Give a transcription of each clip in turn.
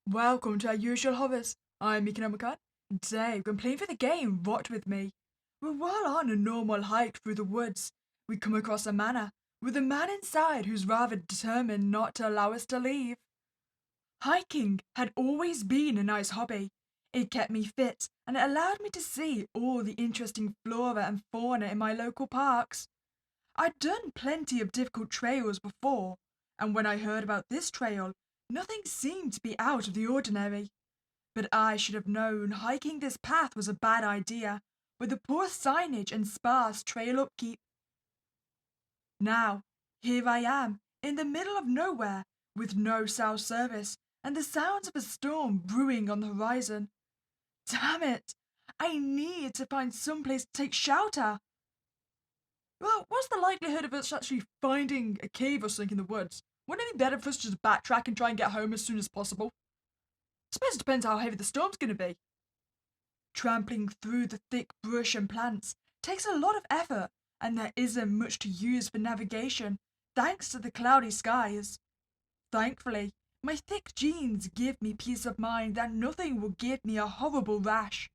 Welcome to our usual hovers. I'm Meek and Nomicon. Today we're playing for the game Rot With Me. We're well on a normal hike through the woods. We come across a manor with a man inside who's rather determined not to allow us to leave. Hiking had always been a nice hobby. It kept me fit and it allowed me to see all the interesting flora and fauna in my local parks. I'd done plenty of difficult trails before, and when I heard about this trail, nothing seemed to be out of the ordinary. But I should have known hiking this path was a bad idea, with the poor signage and sparse trail upkeep. Now, here I am, in the middle of nowhere, with no cell service, and the sounds of a storm brewing on the horizon. Damn it! I need to find some place to take shelter. Well, what's the likelihood of us actually finding a cave or something in the woods? Wouldn't it be better for us to just backtrack and try and get home as soon as possible? I suppose it depends how heavy the storm's going to be. Trampling through the thick brush and plants takes a lot of effort, and there isn't much to use for navigation, thanks to the cloudy skies. Thankfully, my thick jeans give me peace of mind that nothing will give me a horrible rash.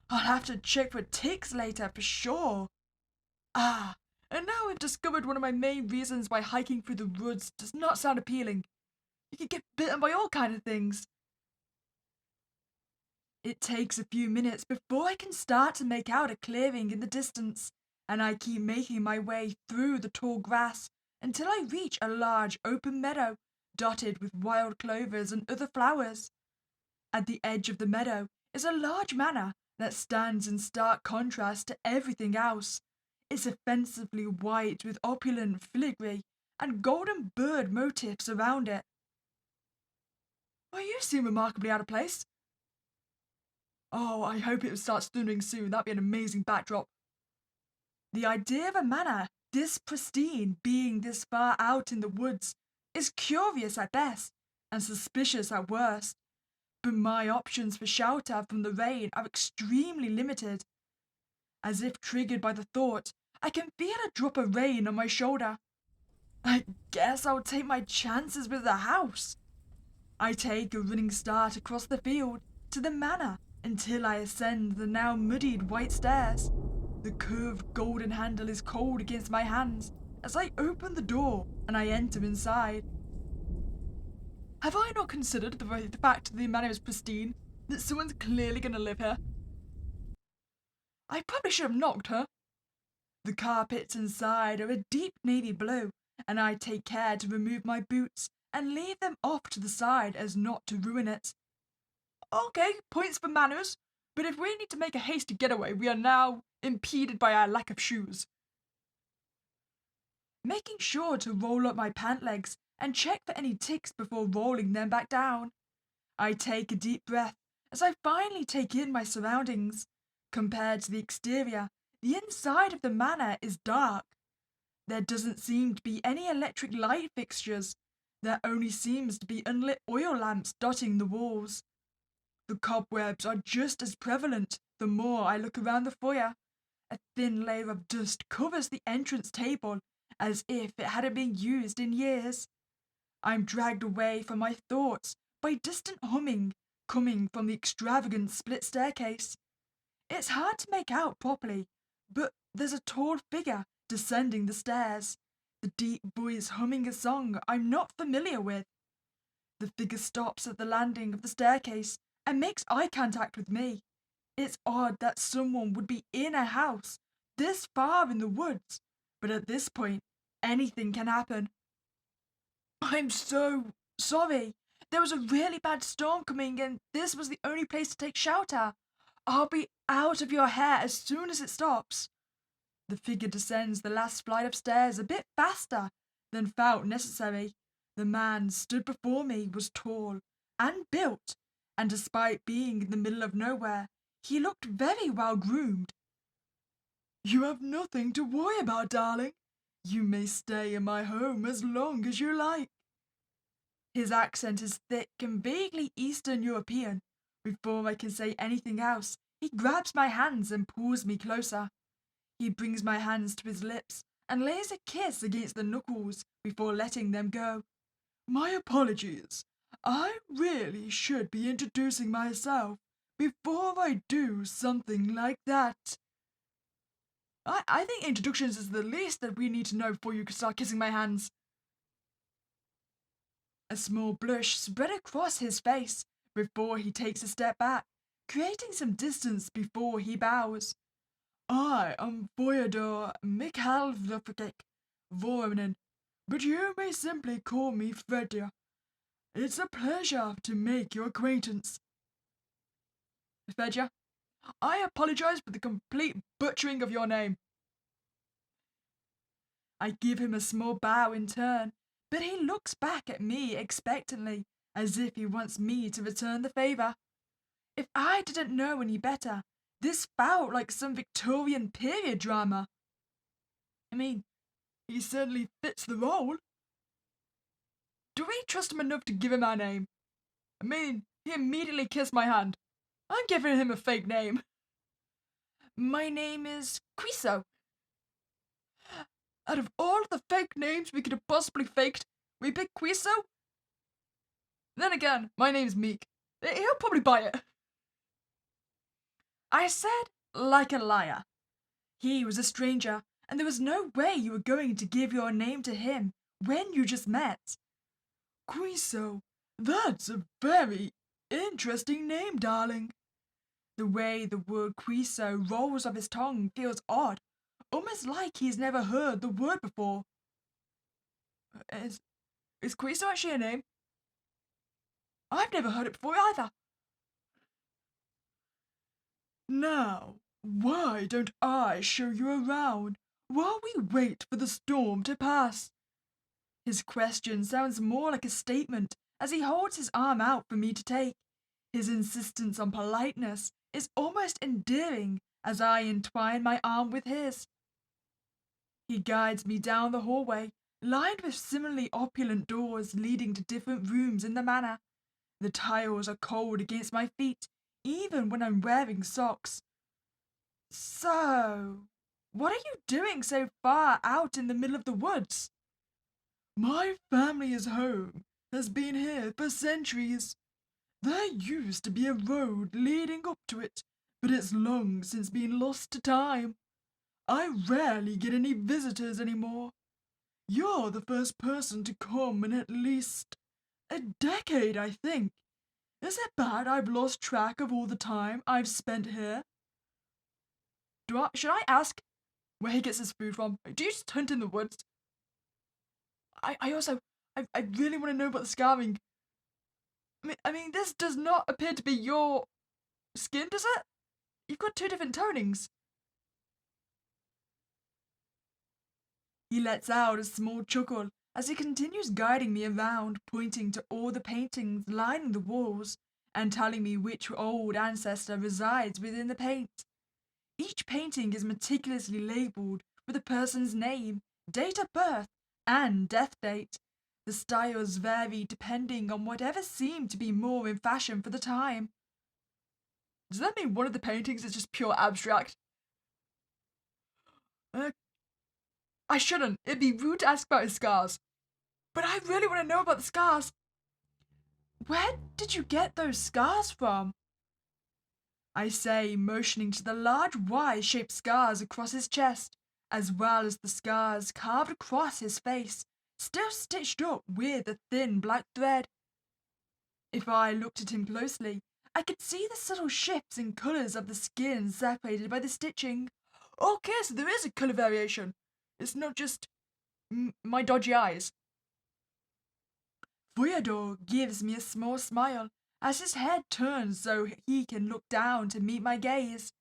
I'll have to check for ticks later for sure. Ah, and now I've discovered one of my main reasons why hiking through the woods does not sound appealing. You can get bitten by all kinds of things. It takes a few minutes before I can start to make out a clearing in the distance, and I keep making my way through the tall grass until I reach a large open meadow dotted with wild clovers and other flowers. At the edge of the meadow is a large manor that stands in stark contrast to everything else. It's offensively white with opulent filigree and golden bird motifs around it. Well, you seem remarkably out of place. Oh, I hope it starts thundering soon. That'd be an amazing backdrop. The idea of a manor this pristine being this far out in the woods is curious at best and suspicious at worst. But my options for shelter from the rain are extremely limited. As if triggered by the thought, I can feel a drop of rain on my shoulder. I guess I'll take my chances with the house. I take a running start across the field to the manor until I ascend the now muddied white stairs. The curved golden handle is cold against my hands as I open the door and I enter inside. Have I not considered the fact that the manor is pristine, that someone's clearly going to live here? I probably should have knocked, huh? The carpets inside are a deep navy blue, and I take care to remove my boots and leave them off to the side as not to ruin it. Okay, points for manners, but if we need to make a hasty getaway, we are now impeded by our lack of shoes. Making sure to roll up my pant legs and check for any ticks before rolling them back down. I take a deep breath as I finally take in my surroundings. Compared to the exterior, the inside of the manor is dark. There doesn't seem to be any electric light fixtures. There only seems to be unlit oil lamps dotting the walls. The cobwebs are just as prevalent the more I look around the foyer. A thin layer of dust covers the entrance table as if it hadn't been used in years. I'm dragged away from my thoughts by distant humming coming from the extravagant split staircase. It's hard to make out properly, but there's a tall figure descending the stairs, the deep voice humming a song I'm not familiar with. The figure stops at the landing of the staircase and makes eye contact with me. It's odd that someone would be in a house this far in the woods, but at this point, anything can happen. I'm so sorry. There was a really bad storm coming and this was the only place to take shelter. I'll be out of your hair as soon as it stops. The figure descends the last flight of stairs a bit faster than felt necessary. The man stood before me was tall and built, and despite being in the middle of nowhere, he looked very well groomed. You have nothing to worry about, darling. You may stay in my home as long as you like. His accent is thick and vaguely Eastern European. Before I can say anything else, he grabs my hands and pulls me closer. He brings my hands to his lips and lays a kiss against the knuckles before letting them go. My apologies. I really should be introducing myself before I do something like that. I think introductions is the least that we need to know before you can start kissing my hands. A small blush spread across his face before he takes a step back, creating some distance before he bows. I am Fyodor Mikhailовich Voronin, but you may simply call me Fedya. It's a pleasure to make your acquaintance. Fedya, I apologize for the complete butchering of your name. I give him a small bow in turn, but he looks back at me expectantly, as if he wants me to return the favor. If I didn't know any better, this felt like some Victorian period drama. I mean, he certainly fits the role. Do we trust him enough to give him our name? I mean, he immediately kissed my hand. I'm giving him a fake name. My name is Quiso. Out of all the fake names we could have possibly faked, we picked Quiso? Then again, my name's Meek. He'll probably buy it. I said like a liar. He was a stranger, and there was no way you were going to give your name to him when you just met. Quiso, that's a very interesting name, darling. The way the word Quiso rolls off his tongue feels odd, almost like he's never heard the word before. Is Quiso actually a name? I've never heard it before either. Now, why don't I show you around while we wait for the storm to pass? His question sounds more like a statement as he holds his arm out for me to take. His insistence on politeness is almost endearing as I entwine my arm with his. He guides me down the hallway, lined with similarly opulent doors leading to different rooms in the manor. The tiles are cold against my feet, even when I'm wearing socks. So, what are you doing so far out in the middle of the woods? My family's home has been here for centuries. There used to be a road leading up to it, but it's long since been lost to time. I rarely get any visitors anymore. You're the first person to come in at least a decade, I think. Is it bad I've lost track of all the time I've spent here? Should I ask where he gets his food from? Do you just hunt in the woods? I really want to know about the scarving. I mean, this does not appear to be your skin, does it? You've got two different tonings. He lets out a small chuckle as he continues guiding me around, pointing to all the paintings lining the walls and telling me which old ancestor resides within the paint. Each painting is meticulously labeled with a person's name, date of birth, and death date. The styles vary depending on whatever seemed to be more in fashion for the time. Does that mean one of the paintings is just pure abstract? I shouldn't. It'd be rude to ask about his scars. But I really want to know about the scars. Where did you get those scars from? I say, motioning to the large Y-shaped scars across his chest, as well as the scars carved across his face, still stitched up with a thin black thread. If I looked at him closely, I could see the subtle shifts in colours of the skin separated by the stitching. Okay, so there is a colour variation. It's not just my dodgy eyes. Fyodor gives me a small smile as his head turns so he can look down to meet my gaze.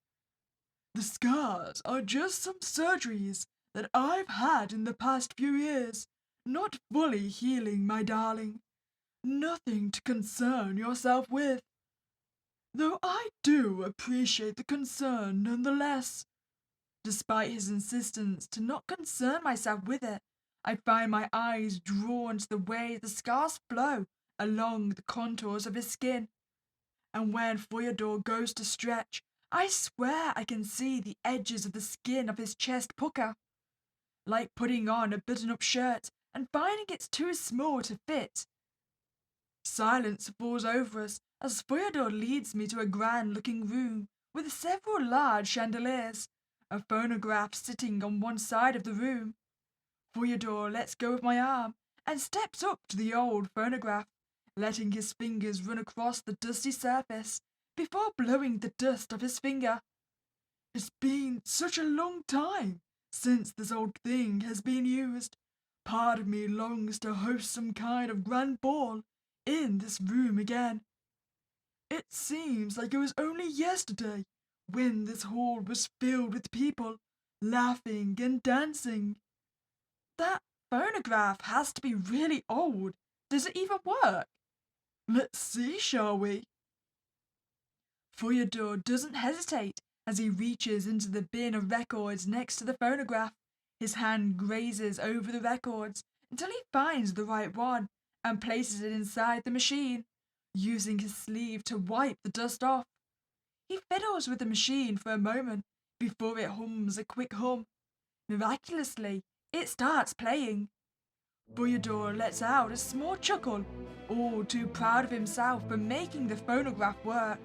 The scars are just some surgeries that I've had in the past few years, not fully healing, my darling. Nothing to concern yourself with. Though I do appreciate the concern nonetheless. Despite his insistence to not concern myself with it, I find my eyes drawn to the way the scars flow along the contours of his skin. And when Fyodor goes to stretch, I swear I can see the edges of the skin of his chest pucker. Like putting on a button-up shirt and finding it's too small to fit. Silence falls over us as Fyodor leads me to a grand-looking room with several large chandeliers, a phonograph sitting on one side of the room. Fyodor lets go of my arm and steps up to the old phonograph, letting his fingers run across the dusty surface before blowing the dust off his finger. It's been such a long time since this old thing has been used. Part of me longs to host some kind of grand ball in this room again. It seems like it was only yesterday when this hall was filled with people laughing and dancing. That phonograph has to be really old. Does it even work? Let's see, shall we? Fyodor doesn't hesitate as he reaches into the bin of records next to the phonograph. His hand grazes over the records until he finds the right one and places it inside the machine, using his sleeve to wipe the dust off. He fiddles with the machine for a moment before it hums a quick hum. Miraculously, it starts playing. Fyodor lets out a small chuckle, all too proud of himself for making the phonograph work.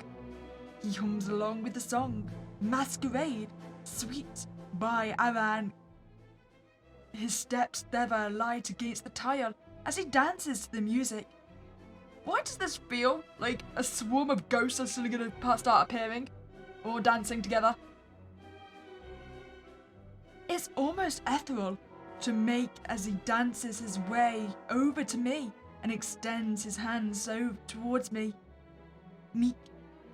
He hums along with the song, Masquerade, Sweet, by Aran. His steps never light against the tile as he dances to the music. Why does this feel like a swarm of ghosts are suddenly going to start appearing? Or dancing together? It's almost ethereal to make as he dances his way over to me and extends his hands over towards me. Meek,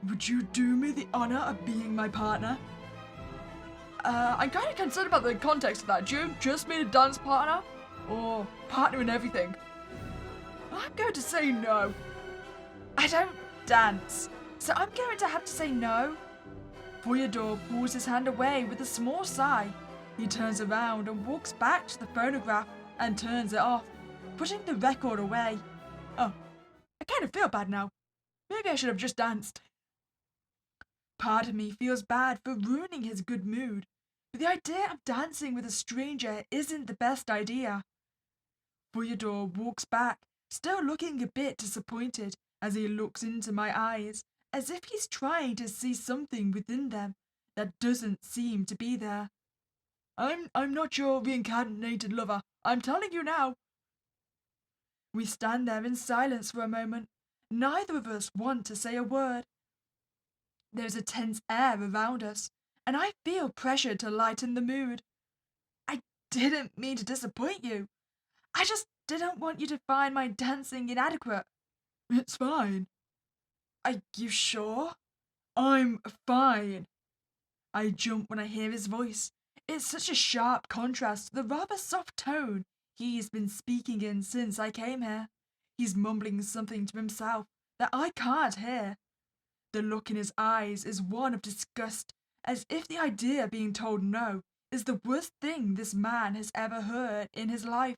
would you do me the honor of being my partner? I'm kind of concerned about the context of that. Do you just mean a dance partner? Or partner in everything? I'm going to say no. I don't dance, so I'm going to have to say no. Fyodor pulls his hand away with a small sigh. He turns around and walks back to the phonograph and turns it off, putting the record away. Oh, I kind of feel bad now. Maybe I should have just danced. Part of me feels bad for ruining his good mood, but the idea of dancing with a stranger isn't the best idea. Fyodor walks back, still looking a bit disappointed as he looks into my eyes, as if he's trying to see something within them that doesn't seem to be there. I'm not your reincarnated lover. I'm telling you now. We stand there in silence for a moment. Neither of us want to say a word. There's a tense air around us, and I feel pressure to lighten the mood. I didn't mean to disappoint you. I just didn't want you to find my dancing inadequate. It's fine. Are you sure? I'm fine. I jump when I hear his voice. It's such a sharp contrast to the rather soft tone he's been speaking in since I came here. He's mumbling something to himself that I can't hear. The look in his eyes is one of disgust, as if the idea of being told no is the worst thing this man has ever heard in his life.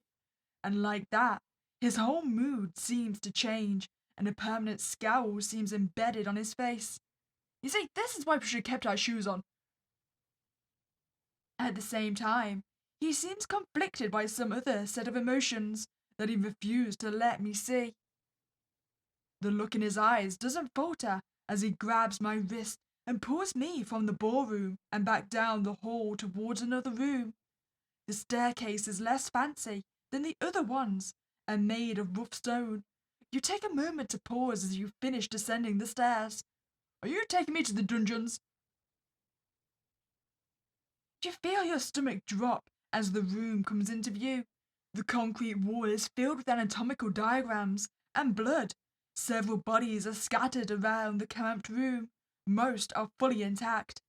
And like that, his whole mood seems to change, and a permanent scowl seems embedded on his face. You see, this is why we should have kept our shoes on. At the same time, he seems conflicted by some other set of emotions that he refused to let me see. The look in his eyes doesn't falter as he grabs my wrist and pulls me from the ballroom and back down the hall towards another room. The staircase is less fancy than the other ones and made of rough stone. You take a moment to pause as you finish descending the stairs. Are you taking me to the dungeons? You feel your stomach drop as the room comes into view. The concrete wall is filled with anatomical diagrams and blood. Several bodies are scattered around the cramped room. Most are fully intact,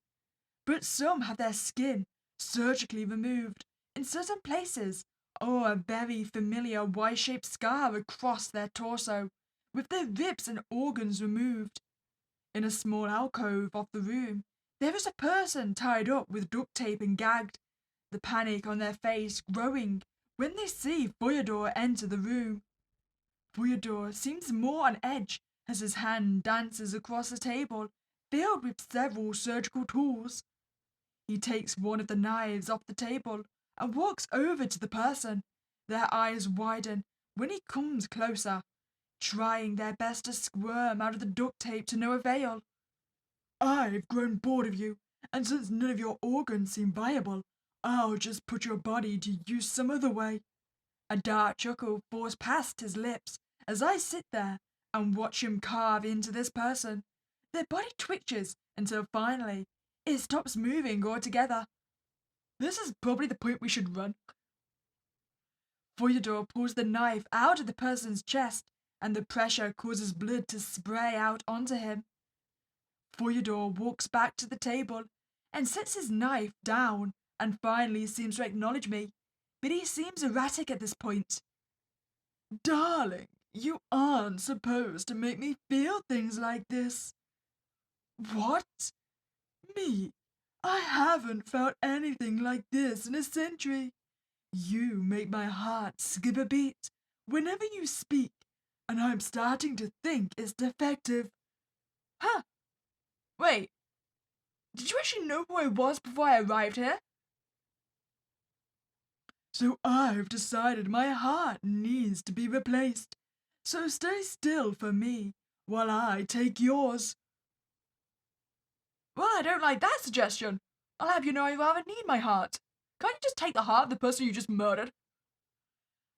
but some have their skin surgically removed in certain places, or a very familiar Y-shaped scar across their torso, with their ribs and organs removed. In a small alcove of the room, there is a person tied up with duct tape and gagged, the panic on their face growing when they see Fyodor enter the room. Fyodor seems more on edge as his hand dances across a table filled with several surgical tools. He takes one of the knives off the table and walks over to the person. Their eyes widen when he comes closer, trying their best to squirm out of the duct tape to no avail. I've grown bored of you, and since none of your organs seem viable, I'll just put your body to use some other way. A dark chuckle falls past his lips as I sit there and watch him carve into this person. Their body twitches until finally it stops moving altogether. This is probably the point we should run. Voyador pulls the knife out of the person's chest, and the pressure causes blood to spray out onto him. Voyador walks back to the table and sets his knife down and finally seems to acknowledge me, but he seems erratic at this point. Darling, you aren't supposed to make me feel things like this. What? Me? I haven't felt anything like this in a century. You make my heart skip a beat whenever you speak, and I'm starting to think it's defective. Huh? Wait, did you actually know who I was before I arrived here? So I've decided my heart needs to be replaced. So stay still for me while I take yours. Well, I don't like that suggestion. I'll have you know I rather need my heart. Can't you just take the heart of the person you just murdered?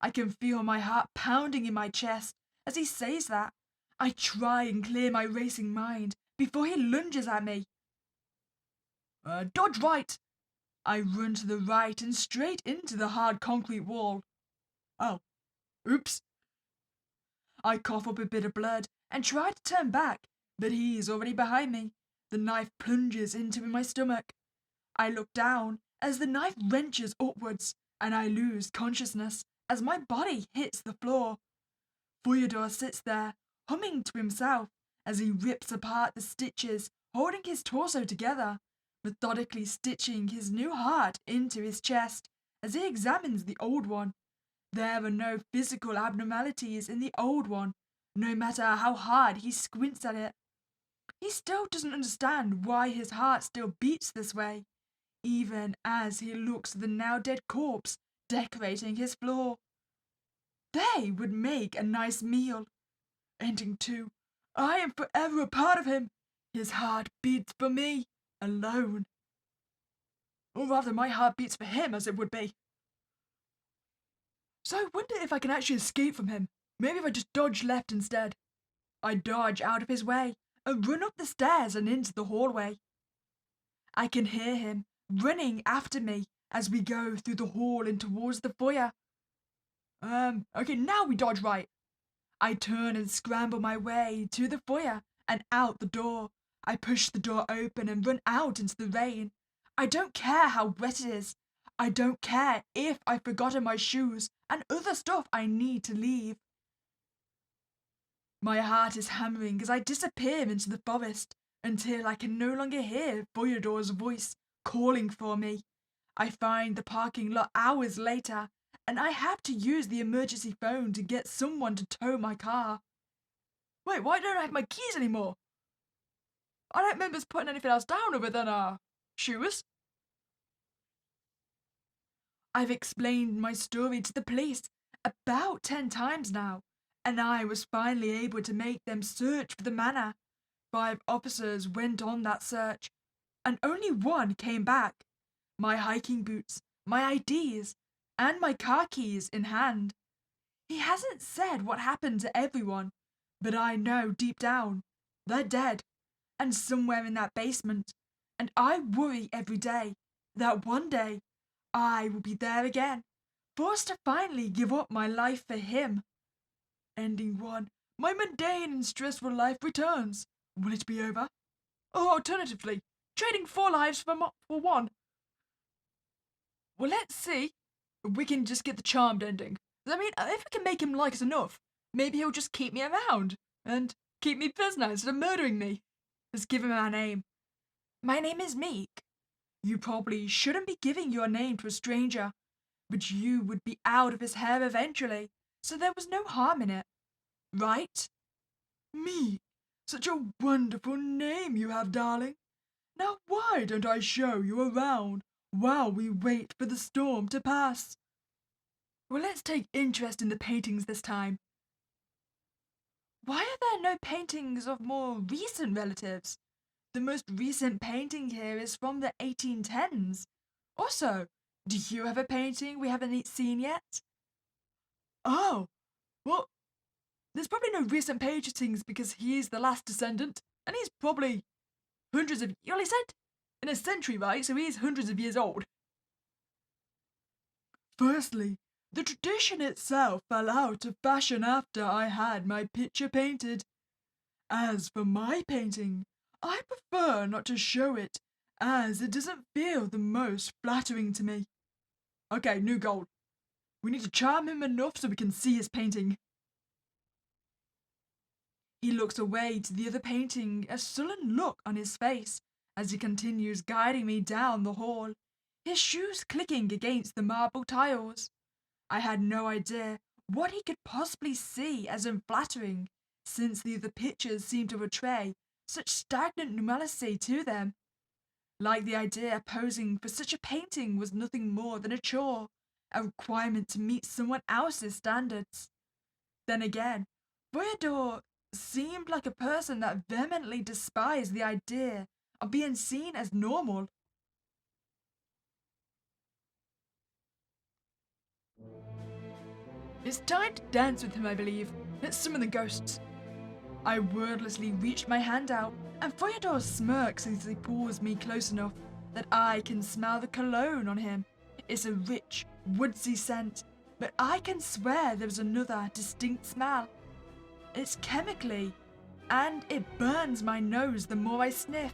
I can feel my heart pounding in my chest as he says that. I try and clear my racing mind before he lunges at me. Dodge right. I run to the right and straight into the hard concrete wall. Oh, oops. I cough up a bit of blood and try to turn back, but he's already behind me. The knife plunges into my stomach. I look down as the knife wrenches upwards, and I lose consciousness as my body hits the floor. Voyador sits there, humming to himself as he rips apart the stitches holding his torso together, methodically stitching his new heart into his chest as he examines the old one. There are no physical abnormalities in the old one, no matter how hard he squints at it. He still doesn't understand why his heart still beats this way, even as he looks at the now dead corpse decorating his floor. They would make a nice meal. Ending too, I am forever a part of him. His heart beats for me, alone. Or rather, my heart beats for him, as it would be. So I wonder if I can actually escape from him. Maybe if I just dodge left instead. I dodge out of his way and run up the stairs and into the hallway. I can hear him running after me as we go through the hall and towards the foyer. Okay, now we dodge right. I turn and scramble my way to the foyer and out the door. I push the door open and run out into the rain. I don't care how wet it is. I don't care if I've forgotten my shoes and other stuff I need to leave. My heart is hammering as I disappear into the forest until I can no longer hear Voyador's voice calling for me. I find the parking lot hours later, and I have to use the emergency phone to get someone to tow my car. Wait, why don't I have my keys anymore? I don't remember putting anything else down other than, shoes. I've explained my story to the police about 10 times now, and I was finally able to make them search for the manor. 5 officers went on that search, and only one came back. My hiking boots, my IDs, and my car keys in hand. He hasn't said what happened to everyone, but I know deep down they're dead, and somewhere in that basement, and I worry every day that one day I will be there again, forced to finally give up my life for him. Ending 1. My mundane and stressful life returns. Will it be over? Or alternatively, trading 4 lives for one? Well, let's see if we can just get the charmed ending. I mean, if we can make him like us enough, maybe he'll just keep me around and keep me prisoner instead of murdering me. Let's give him our name. My name is Meek. You probably shouldn't be giving your name to a stranger, but you would be out of his hair eventually, so there was no harm in it. Right? Meek, such a wonderful name you have, darling. Now why don't I show you around while we wait for the storm to pass? Well, let's take interest in the paintings this time. Why are there no paintings of more recent relatives? The most recent painting here is from the 1810s. Also, do you have a painting we haven't seen yet? Oh, well, there's probably no recent paintings because he's the last descendant, and he's probably hundreds of, he said in a century, right? So he's hundreds of years old. Firstly, the tradition itself fell out of fashion after I had my picture painted. As for my painting, I prefer not to show it, as it doesn't feel the most flattering to me. Okay, new goal. We need to charm him enough so we can see his painting. He looks away to the other painting, a sullen look on his face, as he continues guiding me down the hall, his shoes clicking against the marble tiles. I had no idea what he could possibly see as unflattering, since the other pictures seemed to portray such stagnant normalcy to them. Like the idea posing for such a painting was nothing more than a chore, a requirement to meet someone else's standards. Then again, Voyador seemed like a person that vehemently despised the idea of being seen as normal. It's time to dance with him, I believe. Let's summon the ghosts. I wordlessly reached my hand out, and Voyador smirks as he pulls me close enough that I can smell the cologne on him. It's a rich, woodsy scent, but I can swear there's another distinct smell. It's chemically, and it burns my nose the more I sniff.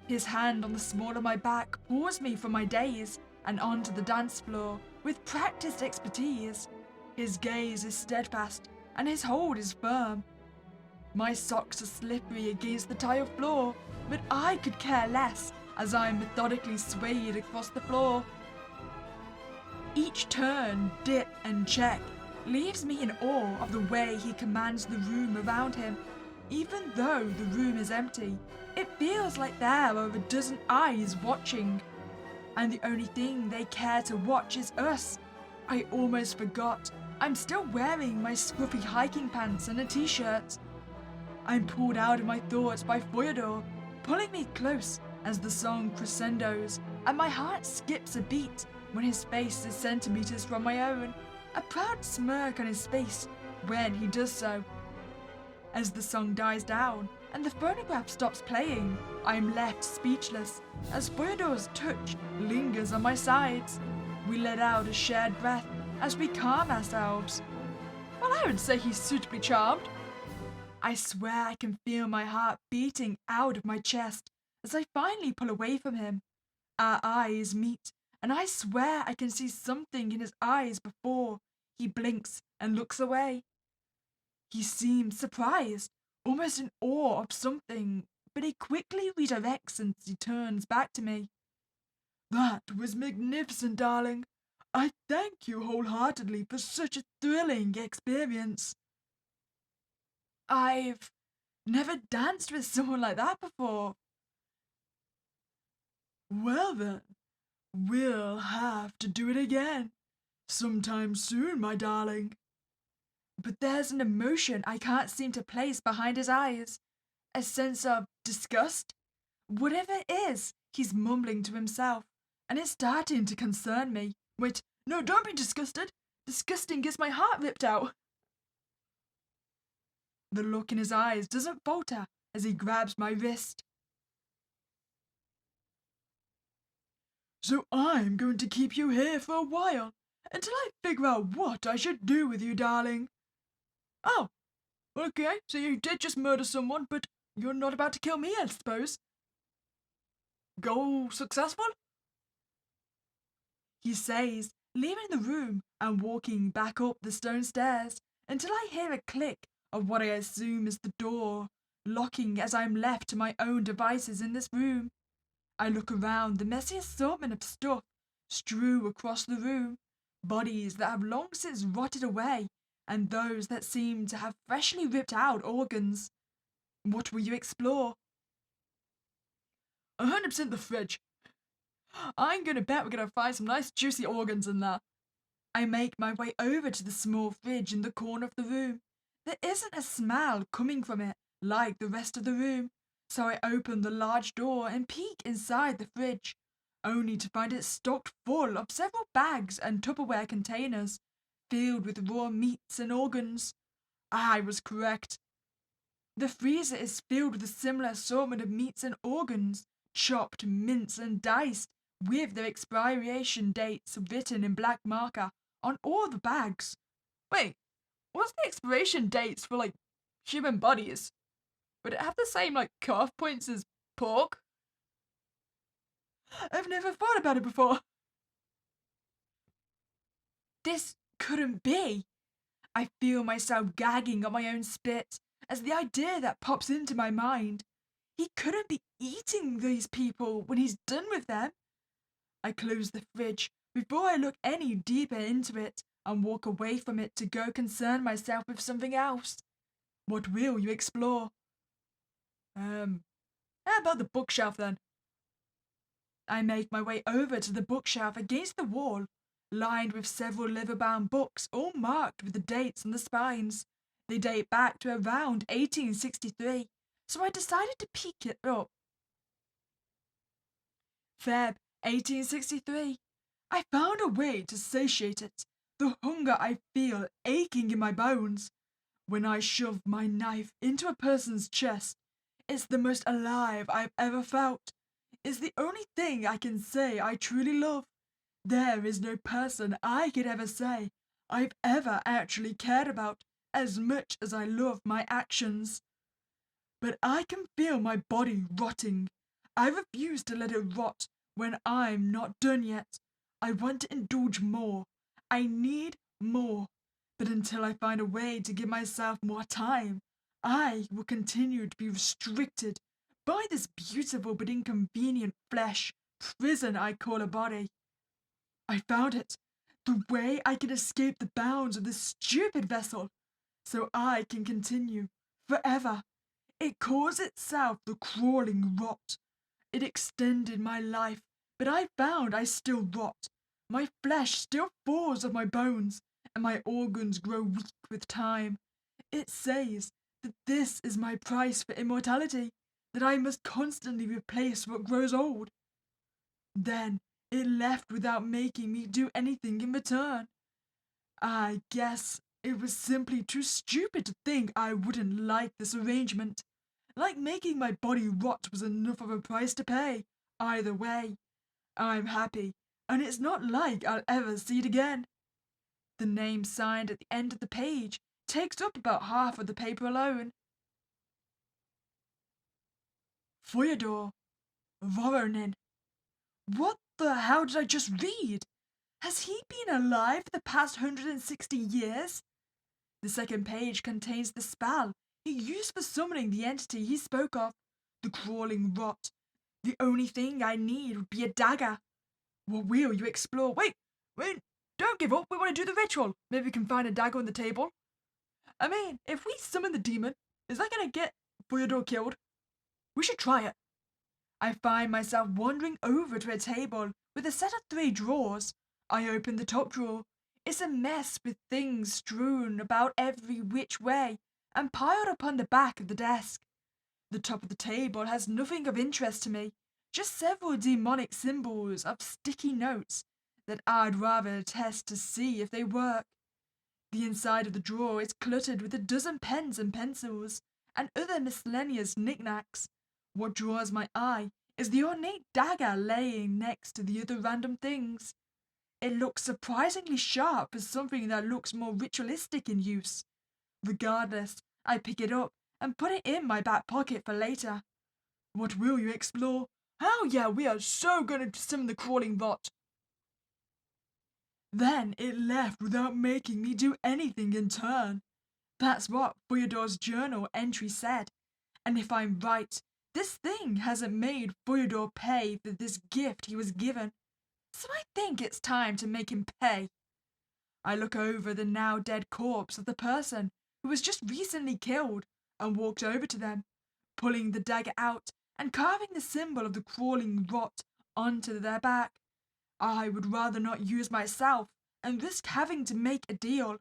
His hand on the small of my back pulls me from my daze and onto the dance floor with practiced expertise. His gaze is steadfast, and his hold is firm. My socks are slippery against the tile floor, but I could care less as I am methodically swayed across the floor. Each turn, dip, and check leaves me in awe of the way he commands the room around him. Even though the room is empty, it feels like there are a dozen eyes watching, and the only thing they care to watch is us. I almost forgot I'm still wearing my scruffy hiking pants and a t-shirt. I'm pulled out of my thoughts by Voyador, pulling me close as the song crescendos, and my heart skips a beat when his face is centimeters from my own, a proud smirk on his face when he does so. As the song dies down and the phonograph stops playing, I am left speechless as Voyador's touch lingers on my sides. We let out a shared breath as we calm ourselves. Well, I would say he's suitably charmed. I swear I can feel my heart beating out of my chest as I finally pull away from him. Our eyes meet, and I swear I can see something in his eyes before he blinks and looks away. He seems surprised, almost in awe of something, but he quickly redirects and he turns back to me. That was magnificent, darling. I thank you wholeheartedly for such a thrilling experience. I've never danced with someone like that before. Well then, we'll have to do it again, sometime soon, my darling. But there's an emotion I can't seem to place behind his eyes, a sense of disgust. Whatever it is, he's mumbling to himself, and it's starting to concern me. Wait, no, don't be disgusted. Disgusting gets my heart ripped out. The look in his eyes doesn't falter as he grabs my wrist. So I'm going to keep you here for a while, until I figure out what I should do with you, darling. Oh, okay, so you did just murder someone, but you're not about to kill me, I suppose. Goal successful? He says, leaving the room and walking back up the stone stairs until I hear a click of what I assume is the door, locking as I'm left to my own devices in this room. I look around the messy assortment of stuff strewn across the room, bodies that have long since rotted away, and those that seem to have freshly ripped out organs. What will you explore? 100% the fridge. I'm gonna bet we're gonna find some nice juicy organs in there. I make my way over to the small fridge in the corner of the room, There isn't a smell coming from it like the rest of the room, so I open the large door and peek inside the fridge, only to find it stocked full of several bags and Tupperware containers filled with raw meats and organs. I was correct. The freezer is filled with a similar assortment of meats and organs, chopped, minced, and diced, with their expiration dates written in black marker on all the bags. Wait, what's the expiration dates for, like, human bodies? Would it have the same, like, cutoff points as pork? I've never thought about it before. This couldn't be. I feel myself gagging on my own spit as the idea that pops into my mind. He couldn't be eating these people when he's done with them. I close the fridge before I look any deeper into it and walk away from it to go concern myself with something else. What will you explore? How about the bookshelf then? I make my way over to the bookshelf against the wall, lined with several leather-bound books, all marked with the dates on the spines. They date back to around 1863, so I decided to pick it up. Feb 1863. I found a way to satiate it, the hunger I feel aching in my bones. When I shove my knife into a person's chest, it's the most alive I've ever felt. It's the only thing I can say I truly love. There is no person I could ever say I've ever actually cared about as much as I love my actions. But I can feel my body rotting. I refuse to let it rot when I'm not done yet. I want to indulge more. I need more. But until I find a way to give myself more time, I will continue to be restricted by this beautiful but inconvenient flesh prison I call a body. I found it. The way I can escape the bounds of this stupid vessel, so I can continue forever. It calls itself the crawling rot. It extended my life, but I found I still rot. My flesh still falls off my bones, and my organs grow weak with time. It says that this is my price for immortality, that I must constantly replace what grows old. Then it left without making me do anything in return. I guess it was simply too stupid to think I wouldn't like this arrangement. Like making my body rot was enough of a price to pay. Either way, I'm happy, and it's not like I'll ever see it again. The name signed at the end of the page takes up about half of the paper alone. Fyodor Voronin. What the hell did I just read? Has he been alive for the past 160 years? The second page contains the spell he used for summoning the entity he spoke of, the crawling rot. The only thing I need would be a dagger. What will you explore? Wait, don't give up. We want to do the ritual. Maybe we can find a dagger on the table. I mean, if we summon the demon, is that going to get Fyodor killed? We should try it. I find myself wandering over to a table with a set of 3 drawers. I open the top drawer. It's a mess with things strewn about every which way and piled upon the back of the desk. The top of the table has nothing of interest to me, just several demonic symbols of sticky notes that I'd rather test to see if they work. The inside of the drawer is cluttered with a dozen pens and pencils and other miscellaneous knickknacks. What draws my eye is the ornate dagger laying next to the other random things. It looks surprisingly sharp for something that looks more ritualistic in use. Regardless, I pick it up and put it in my back pocket for later. What will you explore? Hell yeah, we are so going to summon the crawling rot. Then it left without making me do anything in turn. That's what Fyodor's journal entry said. And if I'm right, this thing hasn't made Fyodor pay for this gift he was given. So I think it's time to make him pay. I look over the now dead corpse of the person who was just recently killed and walked over to them, pulling the dagger out and carving the symbol of the crawling rot onto their back. I would rather not use myself and risk having to make a deal.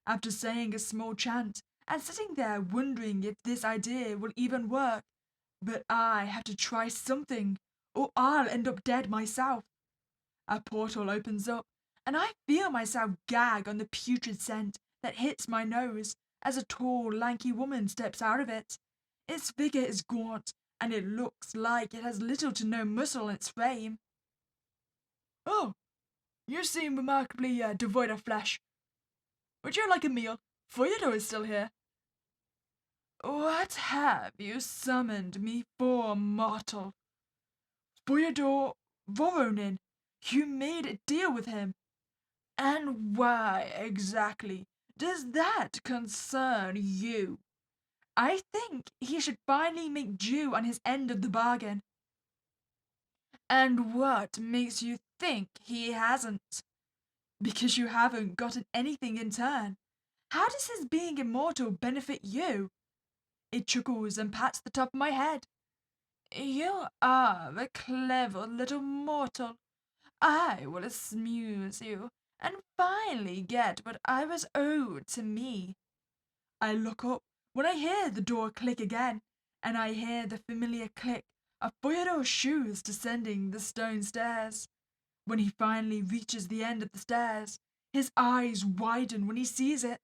After saying a small chant and sitting there wondering if this idea will even work. But I have to try something, or I'll end up dead myself. A portal opens up, and I feel myself gag on the putrid scent that hits my nose as a tall, lanky woman steps out of it. Its figure is gaunt, and it looks like it has little to no muscle in its frame. "Oh, you seem remarkably devoid of flesh. Would you like a meal? Theodore is still here." "What have you summoned me for, mortal?" "Theodore Voronin. You made a deal with him." "And why exactly does that concern you?" "I think he should finally make due on his end of the bargain." "And what makes you think he hasn't?" "Because you haven't gotten anything in turn. How does his being immortal benefit you?" It chuckles and pats the top of my head. "You are a clever little mortal. I will amuse you and finally get what I was owed to me." I look up when I hear the door click again, and I hear the familiar click of Theodore's shoes descending the stone stairs. When he finally reaches the end of the stairs, his eyes widen when he sees it.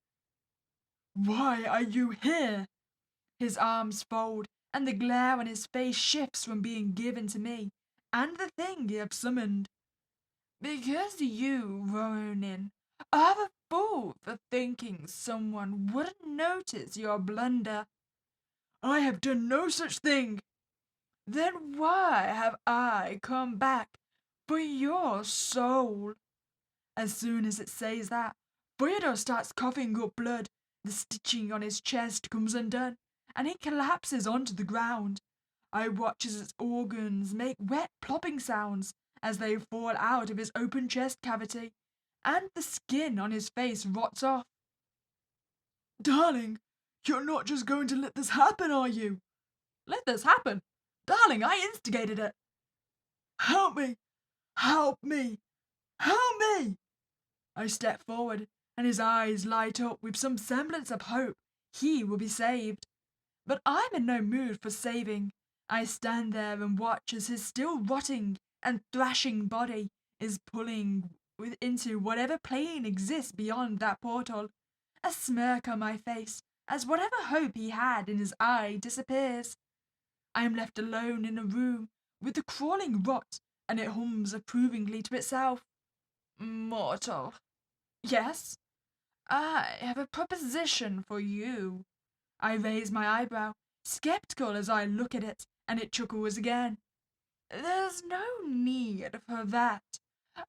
"Why are you here?" His arms fold, and the glare on his face shifts from being given to me and the thing you have summoned. "Because you, Ronin, are a fool for thinking someone wouldn't notice your blunder." "I have done no such thing." "Then why have I come back for your soul?" As soon as it says that, Theodore starts coughing up blood. The stitching on his chest comes undone, and he collapses onto the ground. I watch as its organs make wet plopping sounds as they fall out of his open chest cavity, and the skin on his face rots off. "Darling, you're not just going to let this happen, are you?" "Let this happen? Darling, I instigated it." "Help me! Help me! Help me!" I step forward, and his eyes light up with some semblance of hope he will be saved. But I'm in no mood for saving. I stand there and watch as his still rotting and thrashing body is pulling into whatever plane exists beyond that portal. A smirk on my face as whatever hope he had in his eye disappears. I am left alone in a room with the crawling rot, and it hums approvingly to itself. "Mortal." "Yes?" "I have a proposition for you." I raise my eyebrow, skeptical as I look at it, and it chuckles again. "There's no need for that.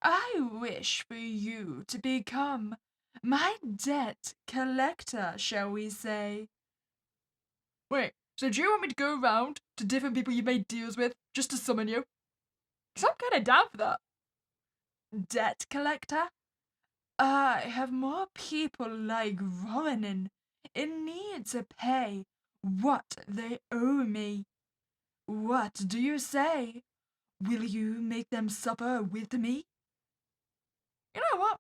I wish for you to become my debt collector, shall we say." "Wait, so do you want me to go around to different people you made deals with just to summon you? 'Cause I'm kinda down for that." "Debt collector? I have more people like Ronin in need to pay what they owe me. What do you say? Will you make them suffer with me?" "You know what?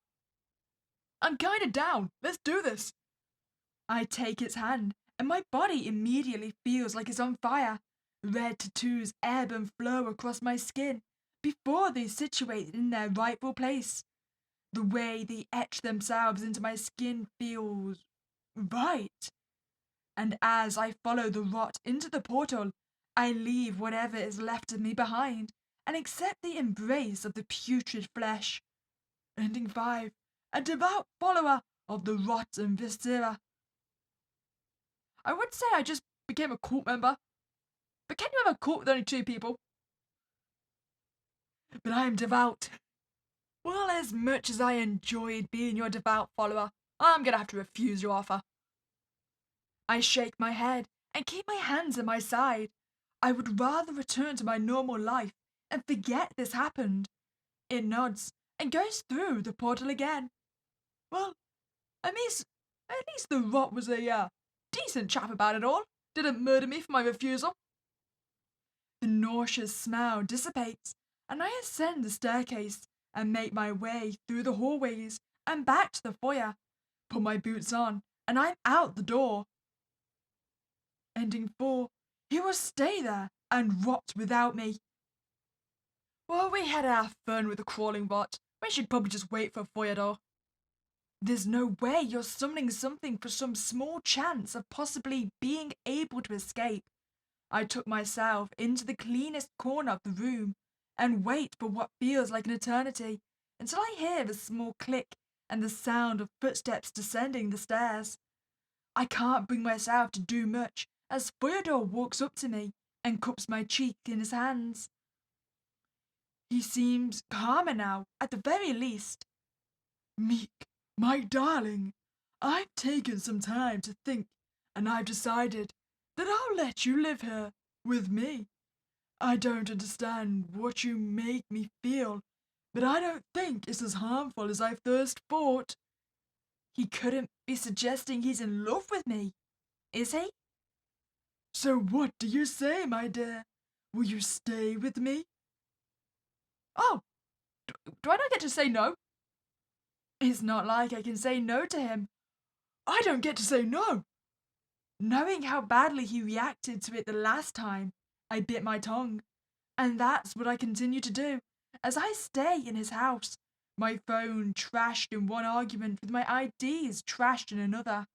I'm kinda down. Let's do this." I take its hand, and my body immediately feels like it's on fire. Red tattoos ebb and flow across my skin before they situate in their rightful place. The way they etch themselves into my skin feels right. And as I follow the rot into the portal, I leave whatever is left of me behind and accept the embrace of the putrid flesh. Ending 5. A devout follower of the rot and Viscera. I would say I just became a cult member, but can you have a cult with only 2 people? But I am devout. Well, as much as I enjoyed being your devout follower, I'm gonna have to refuse your offer. I shake my head and keep my hands at my side. I would rather return to my normal life and forget this happened. It nods and goes through the portal again. Well, at least the rot was a decent chap about it all. Didn't murder me for my refusal. The nauseous smell dissipates, and I ascend the staircase and make my way through the hallways and back to the foyer. Put my boots on, and I'm out the door. Ending 4. He will stay there and rot without me. Well, we had our fun with the crawling rot. We should probably just wait for Voyador. There's no way you're summoning something for some small chance of possibly being able to escape. I took myself into the cleanest corner of the room and wait for what feels like an eternity until I hear a small click and the sound of footsteps descending the stairs. I can't bring myself to do much as Voyador walks up to me and cups my cheek in his hands. He seems calmer now, at the very least. Meek, my darling, I've taken some time to think, and I've decided that I'll let you live here with me. I don't understand what you make me feel, but I don't think it's as harmful as I first thought. He couldn't be suggesting he's in love with me, is he? So what do you say, my dear? Will you stay with me? Oh, do I not get to say no? It's not like I can say no to him. I don't get to say no. Knowing how badly he reacted to it the last time, I bit my tongue. And that's what I continue to do as I stay in his house, my phone trashed in one argument with my IDs trashed in another.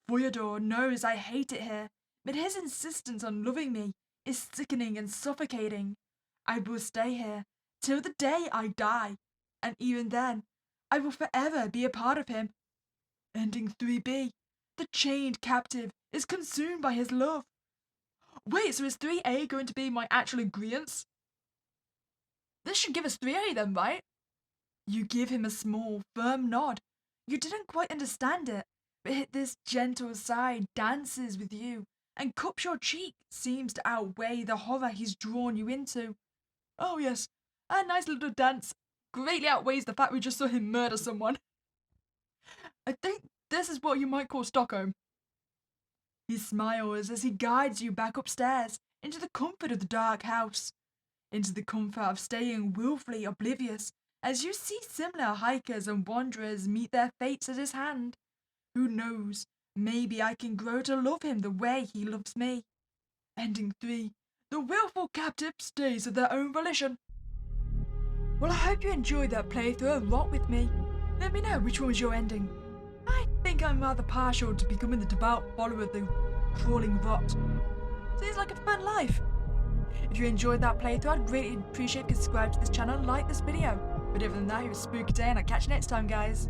Voyador knows I hate it here, but his insistence on loving me is sickening and suffocating. I will stay here till the day I die, and even then, I will forever be a part of him. Ending 3B. The chained captive is consumed by his love. Wait, so is 3A going to be my actual ingredients? This should give us 3A then, right? You give him a small, firm nod. You didn't quite understand it, but this gentle sigh dances with you and cups your cheek seems to outweigh the horror he's drawn you into. Oh yes, a nice little dance greatly outweighs the fact we just saw him murder someone. I think this is what you might call Stockholm. He smiles as he guides you back upstairs into the comfort of the dark house, into the comfort of staying willfully oblivious as you see similar hikers and wanderers meet their fates at his hand. Who knows, maybe I can grow to love him the way he loves me. Ending 3. The willful captive stays of their own volition. Well, I hope you enjoyed that playthrough of Rot with me. Let me know which one was your ending. I think I'm rather partial to becoming the devout follower of the crawling rot. Seems like a fun life. If you enjoyed that playthrough, I'd greatly appreciate if you subscribe to this channel and like this video. But other than that, it was a spooky day and I'll catch you next time, guys.